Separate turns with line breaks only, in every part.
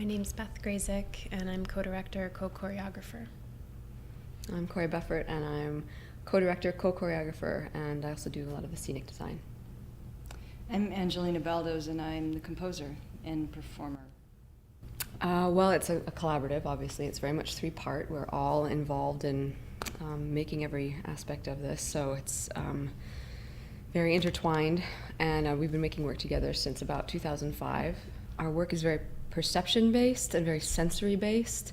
My name's Beth Graczyk, and I'm co-director, co-choreographer.
I'm Corrie Befort, and I'm co-director, co-choreographer, and I also do a lot of the scenic design.
I'm Angelina Baldoz, and I'm the composer and performer.
Well, it's a collaborative, obviously. It's very much three-part. We're all involved in making every aspect of this, so it's very intertwined, and we've been making work together since about 2005. Our work is very perception-based and very sensory-based,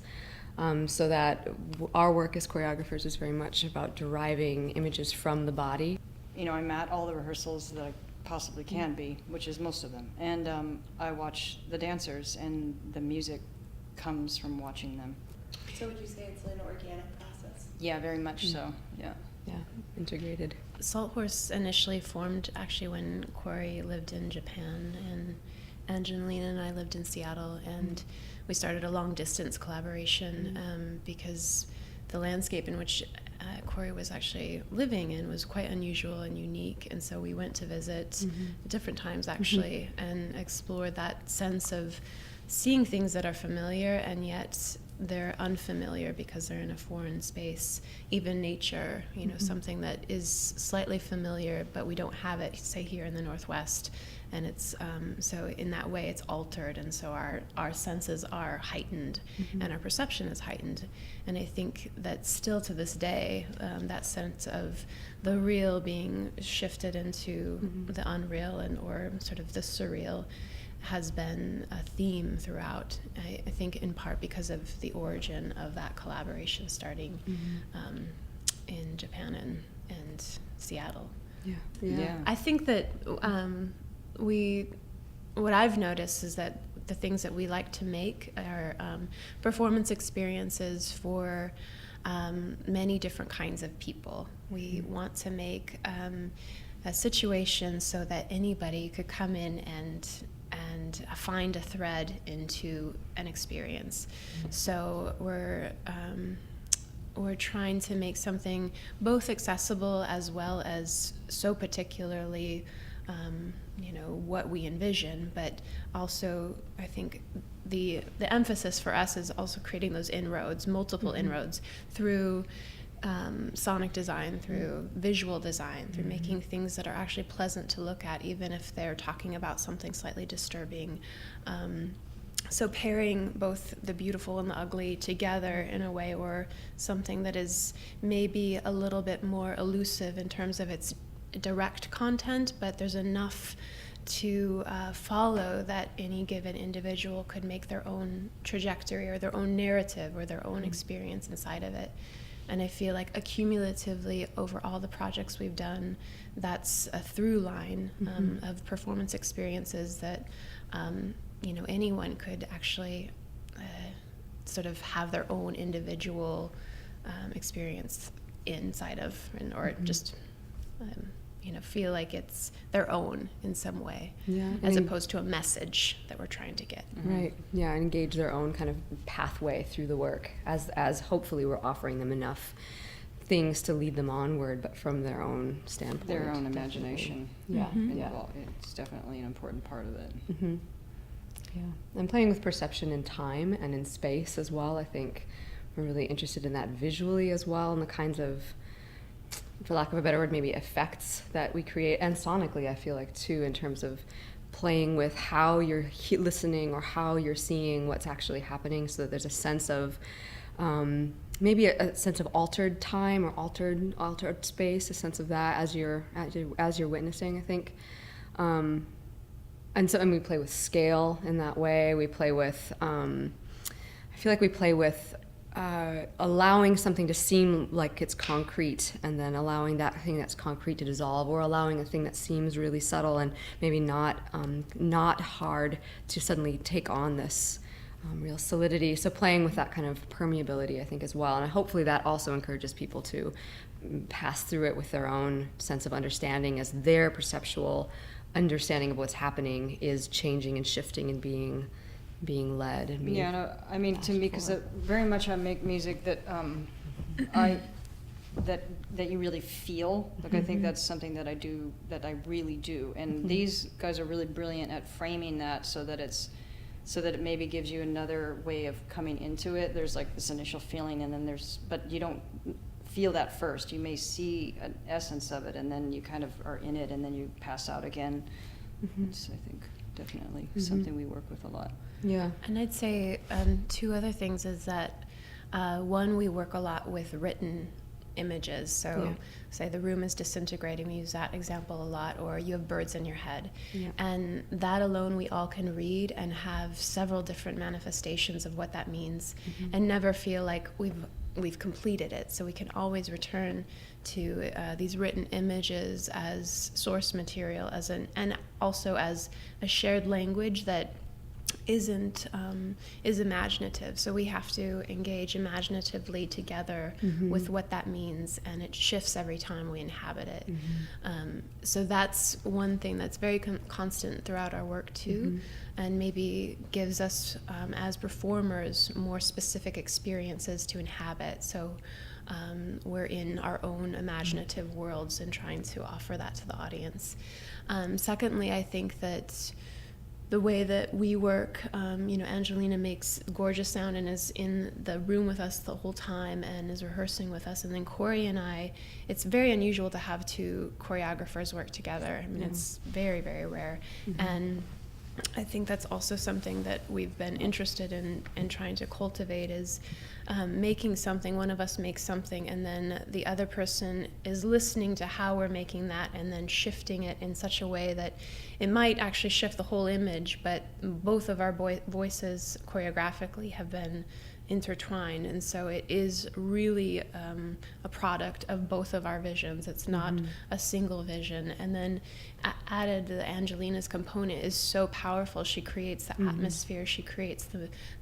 so that our work as choreographers is very much about deriving images from the body.
You know, I'm at all the rehearsals that I possibly can be, which is most of them, and I watch the dancers, and the music comes from watching them.
So would you say it's an organic process?
Yeah, very much so, yeah.
Yeah, integrated.
SaltHorse initially formed actually when Corrie lived in Japan, and Angelina and I lived in Seattle, and we started a long-distance collaboration because the landscape in which Corrie was actually living in was quite unusual and unique, and so we went to visit at different times actually and explored that sense of seeing things that are familiar and yet they're unfamiliar because they're in a foreign space. Even nature, you know, something that is slightly familiar but we don't have it, say, here in the Northwest, and it's so in that way it's altered, and so our senses are heightened and our perception is heightened. And I think that still to this day, that sense of the real being shifted into the unreal and or sort of the surreal has been a theme throughout, I think in part because of the origin of that collaboration starting in Japan and Seattle.
Yeah.
I think that what I've noticed is that the things that we like to make are performance experiences for many different kinds of people. We want to make a situation so that anybody could come in and find a thread into an experience. So we're trying to make something both accessible as well as so particularly what we envision, but also I think the emphasis for us is also creating those inroads, multiple inroads through sonic design, through visual design, through making things that are actually pleasant to look at, even if they're talking about something slightly disturbing. So pairing both the beautiful and the ugly together in a way, or something that is maybe a little bit more elusive in terms of its direct content, but there's enough to follow that any given individual could make their own trajectory or their own narrative or their own experience inside of it. And I feel like accumulatively over all the projects we've done, that's a through line of performance experiences that anyone could actually sort of have their own individual experience inside of, or just feel like it's their own in some way, as opposed to a message that we're trying to get.
Right. Yeah, and engage their own kind of pathway through the work, as hopefully we're offering them enough things to lead them onward, but from their own standpoint.
Their own imagination.
Definitely. Yeah.
It's definitely an important part of it.
Yeah. And playing with perception in time and in space as well. I think we're really interested in that visually as well, and the kinds of, for lack of a better word, maybe effects that we create, and sonically I feel like too, in terms of playing with how you're listening or how you're seeing what's actually happening, so that there's a sense of maybe a sense of altered time or altered space, a sense of that as you're witnessing, I think. And we play with scale in that way. We play with I feel like we play with allowing something to seem like it's concrete, and then allowing that thing that's concrete to dissolve, or allowing a thing that seems really subtle and maybe not hard to suddenly take on this real solidity. So playing with that kind of permeability, I think, as well. And hopefully that also encourages people to pass through it with their own sense of understanding, as their perceptual understanding of what's happening is changing and shifting and being led and being
to me, because very much I make music that that you really feel. Like I think that's something that I really do, and these guys are really brilliant at framing that so that it's so that it maybe gives you another way of coming into it. There's like this initial feeling, and then but you don't feel that first. You may see an essence of it, and then you kind of are in it, and then you pass out again. It's, I think, definitely something we work with a lot.
Yeah.
And I'd say two other things is that one, we work a lot with written images. So say the room is disintegrating, we use that example a lot, or you have birds in your head.
Yeah.
And that alone we all can read and have several different manifestations of what that means, and never feel like we've completed it. So we can always return to these written images as source material, and also as a shared language that is imaginative. So we have to engage imaginatively together with what that means, and it shifts every time we inhabit it. So that's one thing that's very constant throughout our work too, and maybe gives us as performers more specific experiences to inhabit. So we're in our own imaginative worlds and trying to offer that to the audience. Secondly, I think that the way that we work, Angelina makes gorgeous sound and is in the room with us the whole time and is rehearsing with us. And then Corrie and I, it's very unusual to have two choreographers work together. I mean, it's very, very rare. And I think that's also something that we've been interested in trying to cultivate is making something, one of us makes something, and then the other person is listening to how we're making that and then shifting it in such a way that it might actually shift the whole image, but both of our voices choreographically have been intertwined, and so it is really a product of both of our visions. It's not a single vision. And then added, the Angelina's component is so powerful. She creates the atmosphere, she creates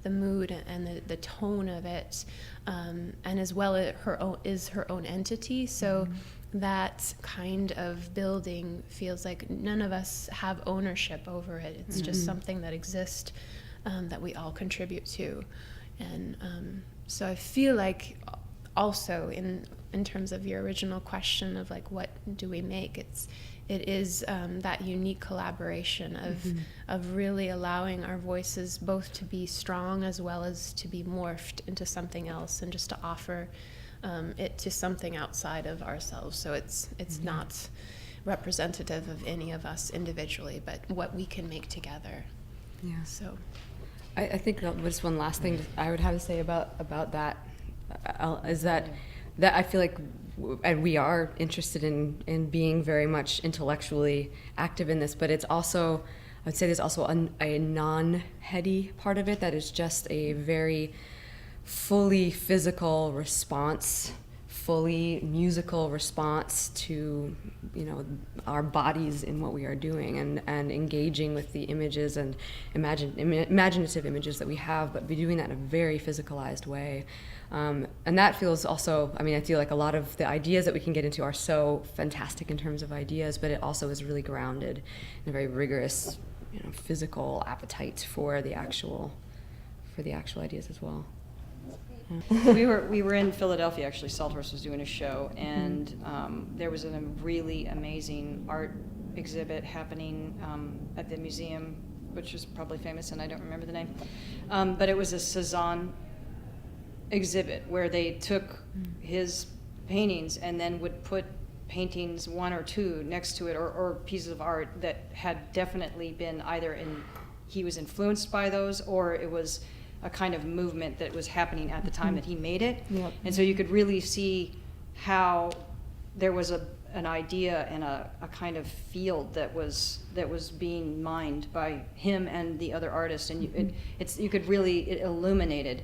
the mood and the tone of it, and as well is her own entity. So that kind of building feels like none of us have ownership over it. It's just something that exists, that we all contribute to. And so I feel like also in terms of your original question of like what do we make, it is that unique collaboration of really allowing our voices both to be strong as well as to be morphed into something else, and just to offer it to something outside of ourselves. So it's not representative of any of us individually, but what we can make together.
Yeah.
So
I think just one last thing I would have to say about that is that I feel like and we are interested in being very much intellectually active in this, but it's also, I would say there's also a non-heady part of it that is just a very fully physical response, fully musical response to, our bodies in what we are doing, and engaging with the images and imaginative images that we have, but be doing that in a very physicalized way. And that feels also, I feel like a lot of the ideas that we can get into are so fantastic in terms of ideas, but it also is really grounded in a very rigorous, physical appetite for the actual ideas as well.
We were in Philadelphia, actually. SaltHorse was doing a show, and there was a really amazing art exhibit happening at the museum, which is probably famous, and I don't remember the name. But it was a Cezanne exhibit where they took his paintings and then would put paintings, one or two, next to it, or pieces of art that had definitely been either he was influenced by those, or it was a kind of movement that was happening at the time that he made it.
Yep.
And so you could really see how there was an idea and a kind of field that was being mined by him and the other artist, and it illuminated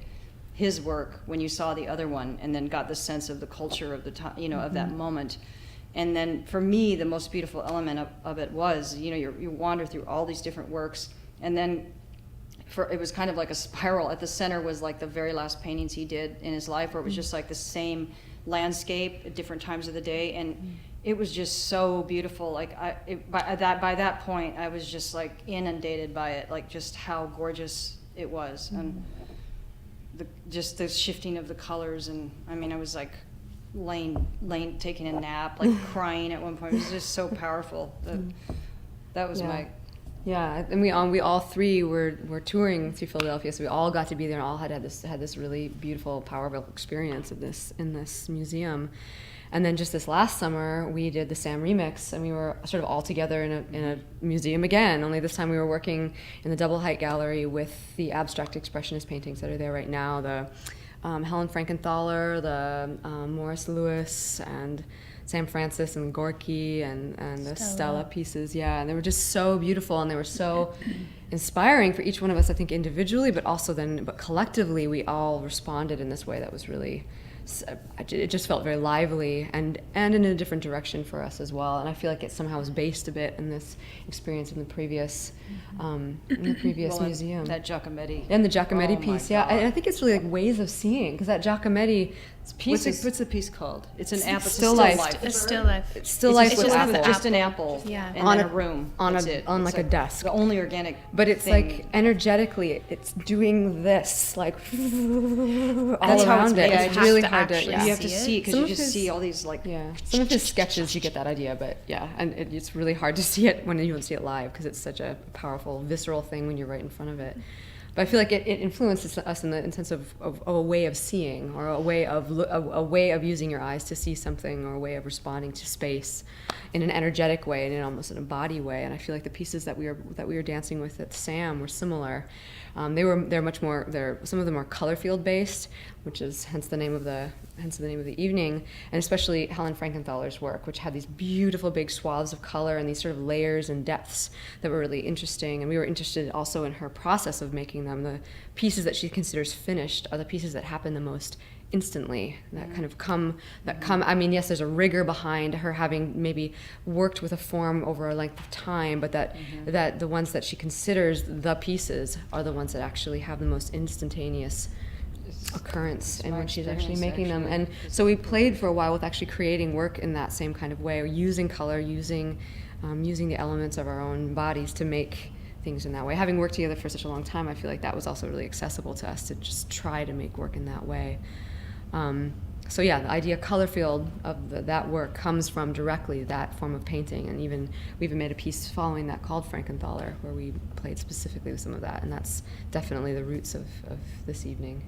his work when you saw the other one, and then got the sense of the culture of the time, of that moment. And then for me, the most beautiful element of it was, you wander through all these different works, and then it was kind of like a spiral. At the center was like the very last paintings he did in his life, where it was just like the same landscape at different times of the day, and it was just so beautiful. Like by that point, I was just like inundated by it, like just how gorgeous it was, and just the shifting of the colors. And I was like laying taking a nap, like crying at one point. It was just so powerful. That was
Yeah, and we all three were touring through Philadelphia, so we all got to be there and all had this really beautiful, powerful experience in this museum. And then just this last summer, we did the Sam remix, and we were sort of all together in a museum again. Only this time we were working in the Double Height Gallery with the abstract expressionist paintings that are there right now. The Helen Frankenthaler, the Morris Louis, and Sam Francis and Gorky and the Stella pieces, yeah, and they were just so beautiful, and they were so inspiring for each one of us, I think, individually, but collectively we all responded in this way that was really, it just felt very lively and in a different direction for us as well. And I feel like it somehow was based a bit in this experience in the previous museum.
That Giacometti.
And the Giacometti
Oh
piece,
my
yeah.
God.
I think it's really like ways of seeing, because that Giacometti piece
What's the piece called? It's an apple. It's
Still
a
life.
still life.
A still life.
It's still life with
just
apple.
an
Just an apple.
Yeah.
And
On
then
a-
a room.
on
That's
a-
it.
on
It's
like a desk.
The only organic.
But it's
thing.
like energetically, it's doing this, like all
That's how
around
it's
it.
made.
It's
You
really
have to
hard to,
actually
yeah.
You have to
see it.
see, because
Some
you
of
just
his-
see all these like.
Yeah, some of his sketches you get that idea, but yeah, and it's really hard to see it when you don't see it live, because it's such a powerful, visceral thing when you're right in front of it. But I feel like it influences us in the sense of a way of seeing, or a way of using your eyes to see something, or a way of responding to space in an energetic way and in almost an embodied way. And I feel like the pieces that we were dancing with at Sam were similar. They're much more. Some of them are color field based, which is hence the name of the evening, and especially Helen Frankenthaler's work, which had these beautiful big swaths of color and these sort of layers and depths that were really interesting. And we were interested also in her process of making them. The pieces that she considers finished are the pieces that happen the most instantly, that kind of come. I mean, yes, there's a rigor behind her having maybe worked with a form over a length of time, but that the ones that she considers the pieces are the ones that actually have the most instantaneous occurrence in when she's actually making them. And so we played for a while with actually creating work in that same kind of way, or using color, using the elements of our own bodies to make things in that way. Having worked together for such a long time, I feel like that was also really accessible to us to just try to make work in that way. So yeah, the idea color field of that work comes from directly that form of painting, and we even made a piece following that called Frankenthaler, where we played specifically with some of that, and that's definitely the roots of this evening.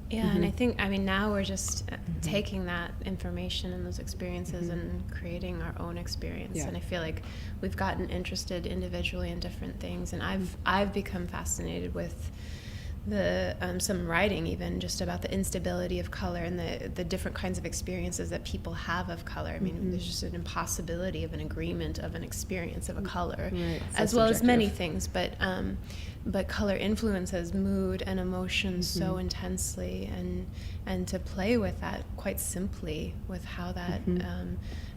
Yeah, and I think, now we're just taking that information and those experiences and creating our own experience.
Yeah.
And I feel like we've gotten interested individually in different things, and I've become fascinated with the some writing even just about the instability of color and the different kinds of experiences that people have of color. I mean, there's just an impossibility of an agreement of an experience of a color,
Right.
as
So
well as many
subjective.
things. But color influences mood and emotion so intensely, and to play with that quite simply, with how that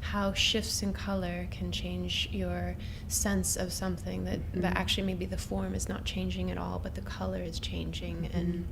how shifts in color can change your sense of something that actually maybe the form is not changing at all, but the color is changing. And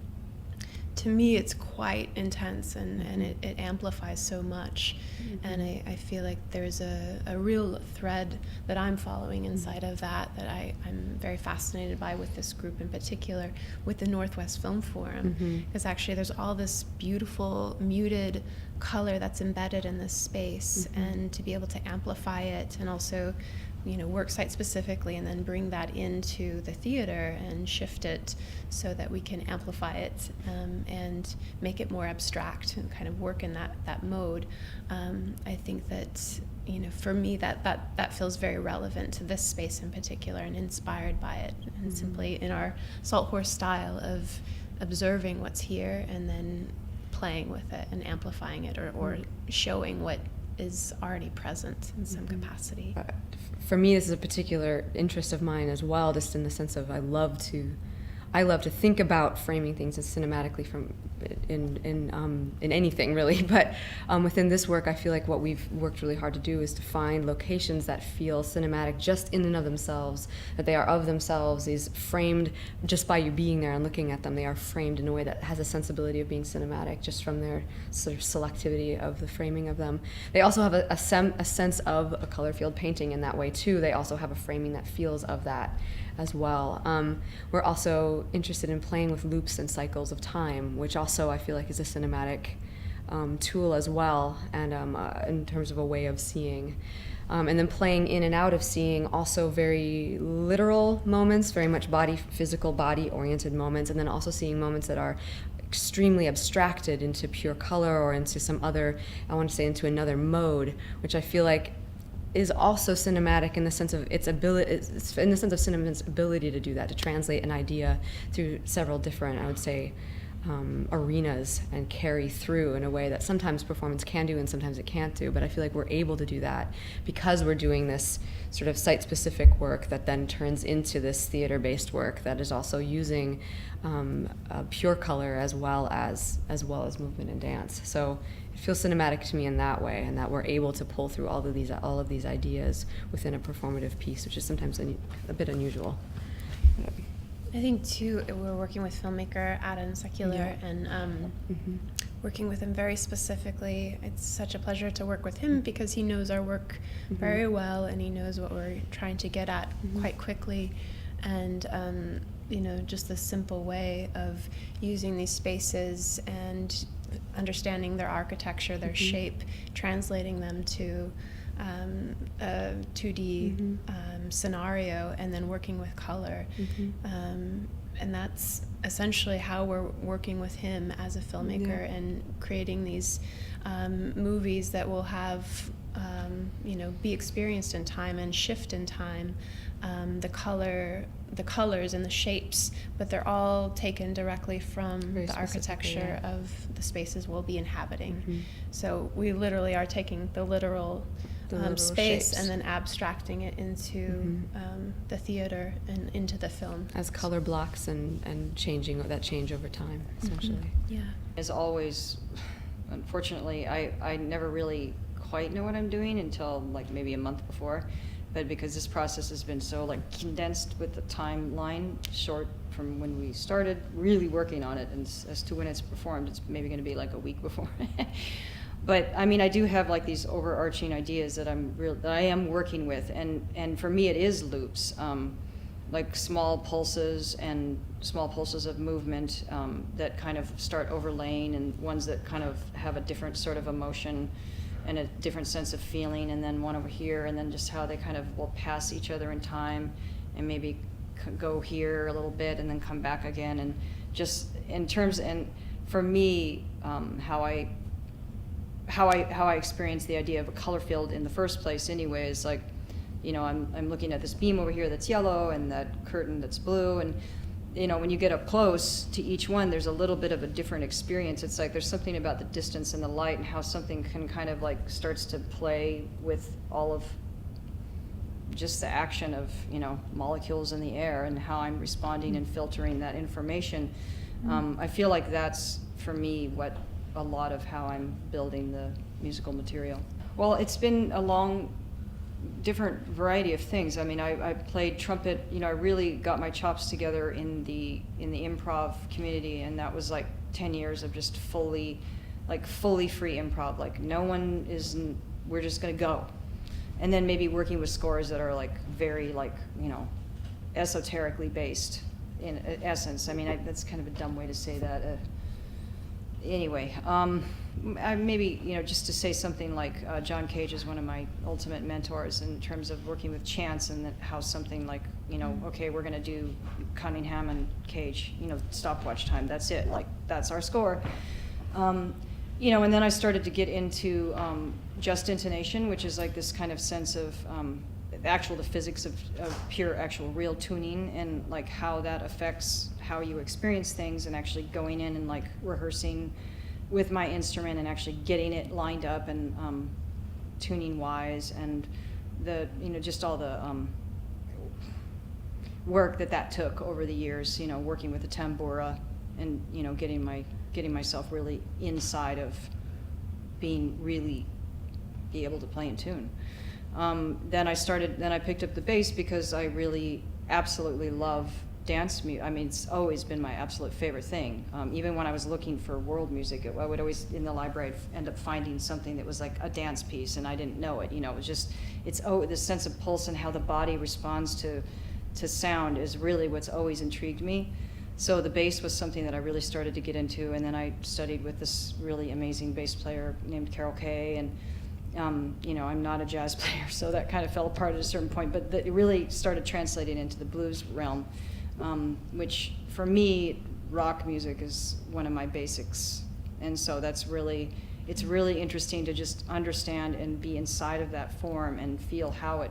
to me, it's quite intense, and it amplifies so much. And I feel like there's a real thread that I'm following inside of that I'm very fascinated by with this group in particular, with the Northwest Film Forum, because actually there's all this beautiful muted color that's embedded in this space, and to be able to amplify it and also work site specifically, and then bring that into the theater and shift it so that we can amplify it and make it more abstract and kind of work in that mode. I think that for me that feels very relevant to this space in particular, and inspired by it, and simply in our SaltHorse style of observing what's here and then playing with it and amplifying it, or showing what is already present in some capacity.
For me, this is a particular interest of mine as well, just in the sense of I love to think about framing things as cinematically from in anything really, but within this work, I feel like what we've worked really hard to do is to find locations that feel cinematic just in and of themselves, that they are of themselves. These framed just by you being there and looking at them, they are framed in a way that has a sensibility of being cinematic just from their sort of selectivity of the framing of them. They also have a sense of a color field painting in that way too. They also have a framing that feels of that as well. We're also interested in playing with loops and cycles of time, which also I feel like is a cinematic tool as well, and in terms of a way of seeing. And then playing in and out of seeing also very literal moments, very much physical body-oriented moments, and then also seeing moments that are extremely abstracted into pure color or into some other, I want to say, into another mode, which I feel like is also cinematic in the sense of its ability, in the sense of cinema's ability to do that, to translate an idea through several different, I would say, arenas and carry through in a way that sometimes performance can do and sometimes it can't do. But I feel like we're able to do that because we're doing this sort of site-specific work that then turns into this theater-based work that is also using pure color as well as movement and dance. So it feels cinematic to me in that way, and that we're able to pull through all of these ideas within a performative piece, which is sometimes a bit unusual.
I think too, we're working with filmmaker Adam Secular, and working with him very specifically. It's such a pleasure to work with him because he knows our work very well, and he knows what we're trying to get at quite quickly. And just the simple way of using these spaces and understanding their architecture, their shape, translating them to a 2D scenario, and then working with color. And that's essentially how we're working with him as a filmmaker and creating these movies that will have, be experienced in time and shift in time. The colors and the shapes, but they're all taken directly from the architecture of the spaces we'll be inhabiting. So we literally are taking the literal space
shapes
and then abstracting it into the theater and into the film.
As color blocks and changing that change over time, essentially.
Yeah.
As always, unfortunately, I never really quite know what I'm doing until like maybe a month before. But because this process has been so like condensed with the timeline short from when we started really working on it, and as to when it's performed, it's maybe going to be like a week before. But I mean, I do have like these overarching ideas that I am working with, and for me it is loops, like small pulses of movement that kind of start overlaying, and ones that kind of have a different sort of emotion and a different sense of feeling, and then one over here, and then just how they kind of will pass each other in time, and maybe go here a little bit and then come back again. And just in terms, and for me, how I experience the idea of a color field in the first place anyway is like, I'm looking at this beam over here that's yellow and that curtain that's blue, and when you get up close to each one, there's a little bit of a different experience. It's like there's something about the distance and the light and how something can kind of like starts to play with all of just the action of, molecules in the air and how I'm responding and filtering that information. I feel like that's, for me, what a lot of how I'm building the musical material. Well, it's been a long, different variety of things. I mean, I played trumpet. I really got my chops together in the improv community, and that was like 10 years of just fully free improv. Like we're just gonna go. And then maybe working with scores that are like very esoterically based in essence. I mean, that's kind of a dumb way to say that. Anyway, maybe, just to say something like John Cage is one of my ultimate mentors in terms of working with chants, and how something like, okay, we're going to do Cunningham and Cage, stopwatch time, that's it, like, that's our score. And then I started to get into just intonation, which is like this kind of sense of the physics of pure actual real tuning, and like how that affects how you experience things, and actually going in and like rehearsing with my instrument and actually getting it lined up and tuning wise, and the just all the work that took over the years, working with the tambura, and getting myself really inside of being really be able to play in tune. Then I picked up the bass because I really absolutely love dance music. I mean, it's always been my absolute favorite thing. Even when I was looking for world music, I would always, in the library, end up finding something that was like a dance piece, and I didn't know it. It was just, this sense of pulse and how the body responds to sound is really what's always intrigued me. So the bass was something that I really started to get into, and then I studied with this really amazing bass player named Carol Kay, You know, I'm not a jazz player, so that kind of fell apart at a certain point, but it really started translating into the blues realm, which for me, rock music is one of my basics. And so it's really interesting to just understand and be inside of that form and feel how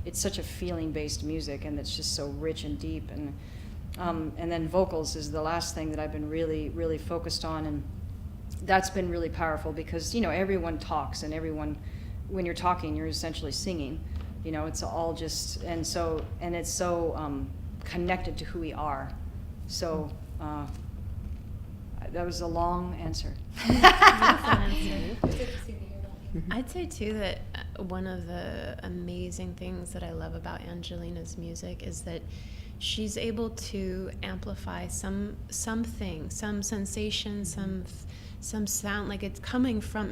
it's such a feeling-based music, and it's just so rich and deep. And then vocals is the last thing that I've been really, really focused on, and that's been really powerful because, you know, everyone talks, and when you're talking, you're essentially singing. You know, it's all just, and it's so connected to who we are. So that was a long answer.
It's interesting to hear that.
I'd say too that one of the amazing things that I love about Angelina's music is that she's able to amplify something, some sensation, some sound, like it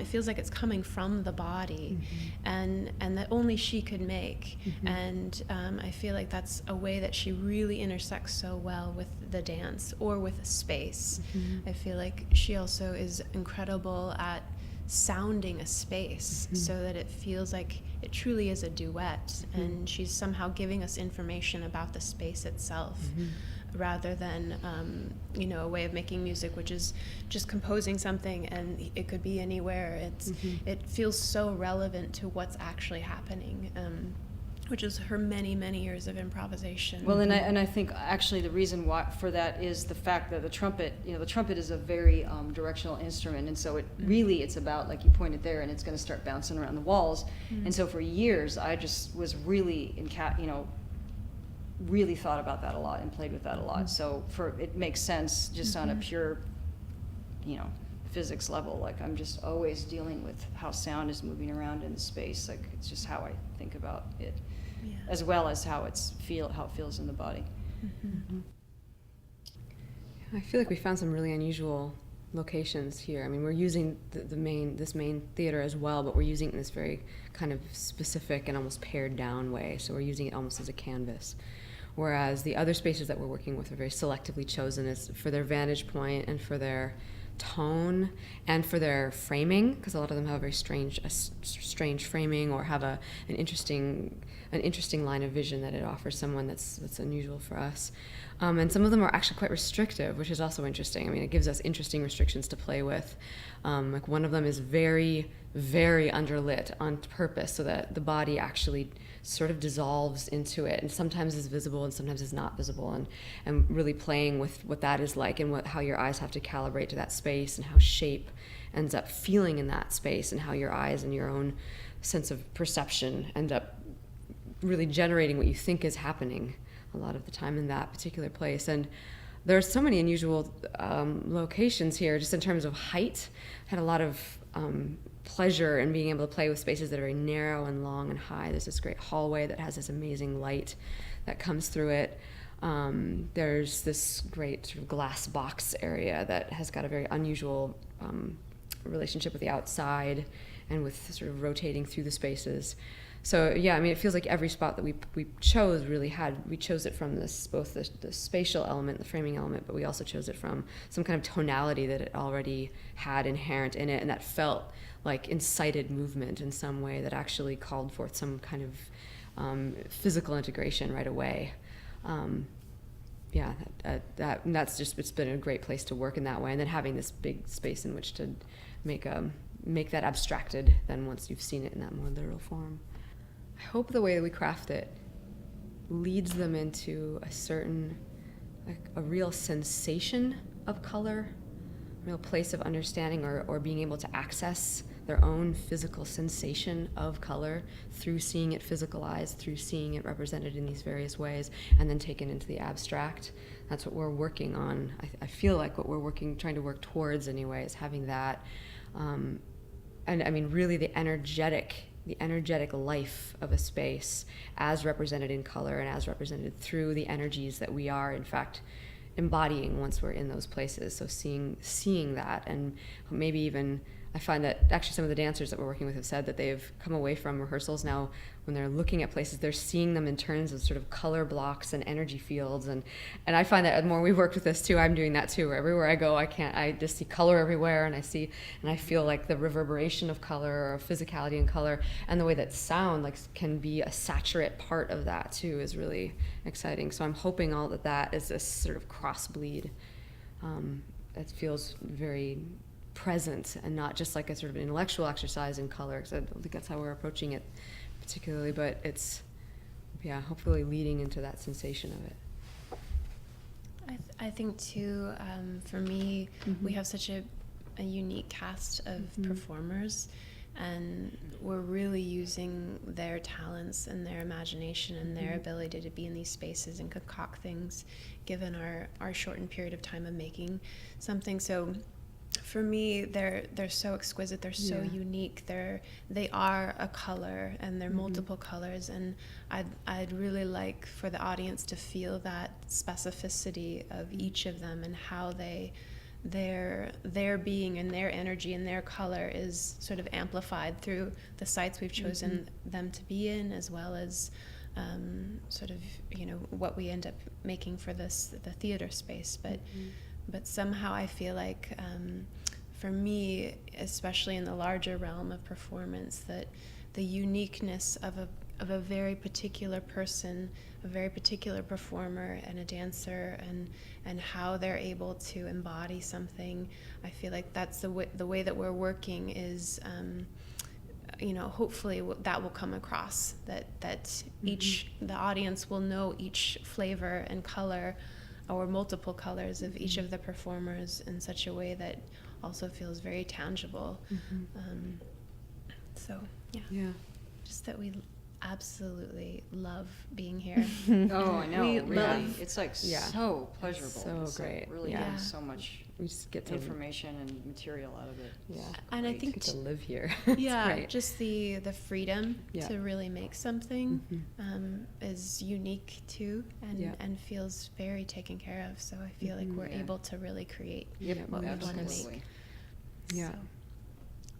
feels like it's coming from the body, and that only she could make. And I feel like that's a way that she really intersects so well with the dance or with space. I feel like she also is incredible at sounding a space so that it feels like it truly is a duet, and she's somehow giving us information about the space itself, rather than a way of making music which is just composing something and it could be anywhere. It feels so relevant to what's actually happening, which is her many years of improvisation.
Well, and I think actually the reason why for that is the fact that the trumpet is a very directional instrument, and so it's about, like you pointed there, and it's going to start bouncing around the walls. And so for years I just was really really thought about that a lot and played with that a lot. So it makes sense just on a pure, physics level. Like I'm just always dealing with how sound is moving around in space. Like it's just how I think about it, as well as how it feels in the body.
I feel like we found some really unusual locations here. I mean, we're using this main theater as well, but we're using it in this very kind of specific and almost pared down way. So we're using it almost as a canvas. Whereas the other spaces that we're working with are very selectively chosen as for their vantage point and for their tone and for their framing, because a lot of them have a very strange framing, or have an interesting line of vision that it offers someone that's unusual for us. And some of them are actually quite restrictive, which is also interesting. I mean, it gives us interesting restrictions to play with. Like one of them is very, very underlit on purpose, so that the body actually sort of dissolves into it, and sometimes is visible and sometimes is not visible, and really playing with what that is like, and how your eyes have to calibrate to that space, and how shape ends up feeling in that space, and how your eyes and your own sense of perception end up really generating what you think is happening a lot of the time in that particular place. And there are so many unusual locations here, just in terms of height. I had a lot of pleasure in being able to play with spaces that are very narrow and long and high. There's this great hallway that has this amazing light that comes through it. There's this great sort of glass box area that has got a very unusual relationship with the outside and with sort of rotating through the spaces. So yeah, I mean, it feels like every spot that we chose we chose it from both the spatial element, the framing element, but we also chose it from some kind of tonality that it already had inherent in it, and that felt like incited movement in some way that actually called forth some kind of physical integration right away. That's just, it's been a great place to work in that way, and then having this big space in which to make that abstracted then once you've seen it in that more literal form. I hope the way that we craft it leads them into a real sensation of color, a real place of understanding, or being able to access their own physical sensation of color through seeing it physicalized, through seeing it represented in these various ways, and then taken into the abstract. That's what we're working on. I feel like what we're trying to work towards anyway, is having that, and I mean really the energetic life of a space as represented in color and as represented through the energies that we are in fact embodying once we're in those places. So seeing that, and maybe even I find that actually some of the dancers that we're working with have said that they've come away from rehearsals now when they're looking at places, they're seeing them in terms of sort of color blocks and energy fields. And I find that the more we worked with this too, I'm doing that too. Where everywhere I go, I just see color everywhere, and I feel like the reverberation of color or physicality in color, and the way that sound like can be a saturate part of that too is really exciting. So I'm hoping all that is this sort of cross bleed that feels very present and not just like a sort of intellectual exercise in color, because I don't think that's how we're approaching it particularly, but it's, yeah, hopefully leading into that sensation of it.
I think too, for me, we have such a unique cast of performers, and we're really using their talents and their imagination and their ability to be in these spaces and concoct things given our shortened period of time of making something. So for me, they're so exquisite, they're so unique, they are a color, and they're multiple colors, and I'd really like for the audience to feel that specificity of each of them and how their being and their energy and their color is sort of amplified through the sites we've chosen them to be in, as well as sort of, you know, what we end up making for the theater space. But somehow I feel like, for me, especially in the larger realm of performance, that the uniqueness of a very particular person, a very particular performer and a dancer, and how they're able to embody something, I feel like that's the way that we're working is, you know, hopefully that will come across, that the audience will know each flavor and color or multiple colors of each of the performers in such a way that also feels very tangible. So yeah, just that we absolutely love being here.
Oh, I know,
We
really.
love-
It's like so pleasurable.
so
It's like
great.
really
Yeah.
getting so much
We just get to
information and material out of it.
Yeah.
And I
Great.
think
get to live here.
yeah,
It's great.
just the freedom
Yeah.
to really make something is unique too, and feels very taken care of. So I feel like we're
Yeah.
able to really create
Yep,
what we want to
Absolutely.
make.
Yeah.
So,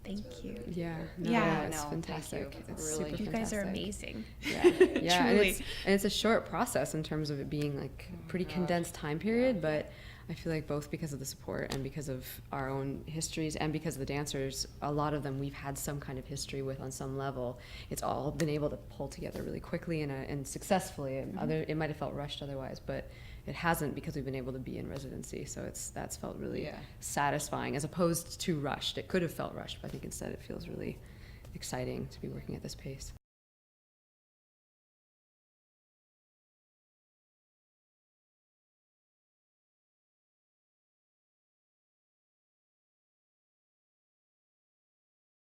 thank you.
Yeah, no,
Yeah.
it's
No, thank
fantastic.
you.
It's
Really.
super
You guys are
fantastic.
amazing.
Yeah, yeah, and
Truly.
it's a short process in terms of it being like a pretty
gosh.
condensed time period, but I feel like both because of the support and because of our own histories and because of the dancers, a lot of them we've had some kind of history with on some level. It's all been able to pull together really quickly and successfully. It might have felt rushed otherwise, but it hasn't, because we've been able to be in residency. So that's felt really satisfying as opposed to rushed. It could have felt rushed, but I think instead it feels really exciting to be working at this pace.